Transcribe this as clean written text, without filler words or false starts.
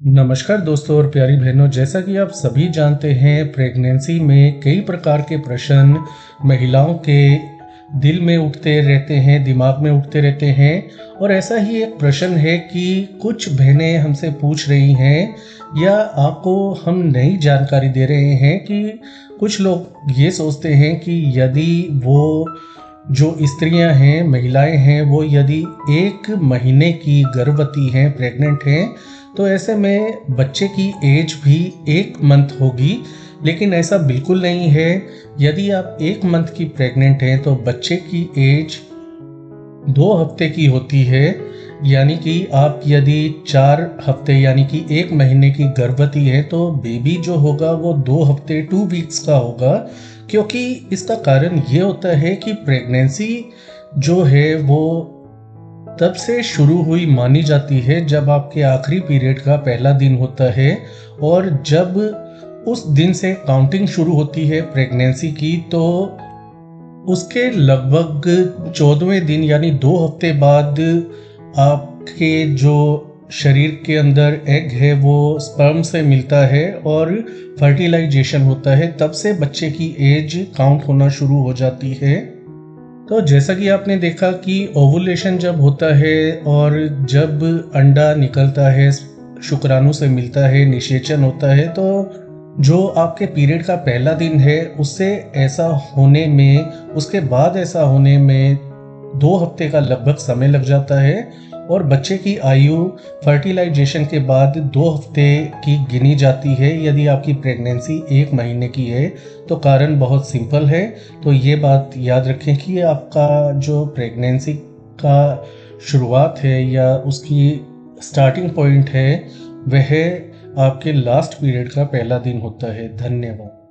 नमस्कार दोस्तों और प्यारी बहनों, जैसा कि आप सभी जानते हैं प्रेगनेंसी में कई प्रकार के प्रश्न महिलाओं के दिल में उठते रहते हैं, दिमाग में उठते रहते हैं। और ऐसा ही एक प्रश्न है कि कुछ बहनें हमसे पूछ रही हैं या आपको हम नई जानकारी दे रहे हैं कि कुछ लोग ये सोचते हैं कि यदि वो जो स्त्रियां हैं, महिलाएं हैं, वो यदि 1 महीने की गर्भवती हैं, प्रेग्नेंट हैं, तो ऐसे में बच्चे की एज भी 1 मंथ होगी। लेकिन ऐसा बिल्कुल नहीं है। यदि आप 1 मंथ की प्रेग्नेंट हैं तो बच्चे की एज 2 हफ्ते की होती है। यानी कि आप यदि 4 हफ्ते यानी कि 1 महीने की गर्भवती है तो बेबी जो होगा वो 2 हफ्ते 2 वीक्स का होगा। क्योंकि इसका कारण ये होता है कि प्रेगनेंसी जो है वो तब से शुरू हुई मानी जाती है जब आपके आखिरी पीरियड का पहला दिन होता है। और जब उस दिन से काउंटिंग शुरू होती है प्रेगनेंसी की, तो उसके लगभग 14वें दिन यानी 2 हफ्ते बाद आपके जो शरीर के अंदर एग है वो स्पर्म से मिलता है और फर्टिलाइजेशन होता है। तब से बच्चे की एज काउंट होना शुरू हो जाती है। तो जैसा कि आपने देखा कि ओवुलेशन जब होता है और जब अंडा निकलता है, शुक्राणु से मिलता है, निषेचन होता है, तो जो आपके पीरियड का पहला दिन है उससे ऐसा होने में, उसके बाद ऐसा होने में 2 हफ्ते का लगभग समय लग जाता है। और बच्चे की आयु फर्टिलाइजेशन के बाद 2 हफ्ते की गिनी जाती है यदि आपकी प्रेगनेंसी 1 महीने की है। तो कारण बहुत सिंपल है। तो ये बात याद रखें कि आपका जो प्रेगनेंसी का शुरुआत है या उसकी स्टार्टिंग पॉइंट है वह आपके लास्ट पीरियड का पहला दिन होता है। धन्यवाद।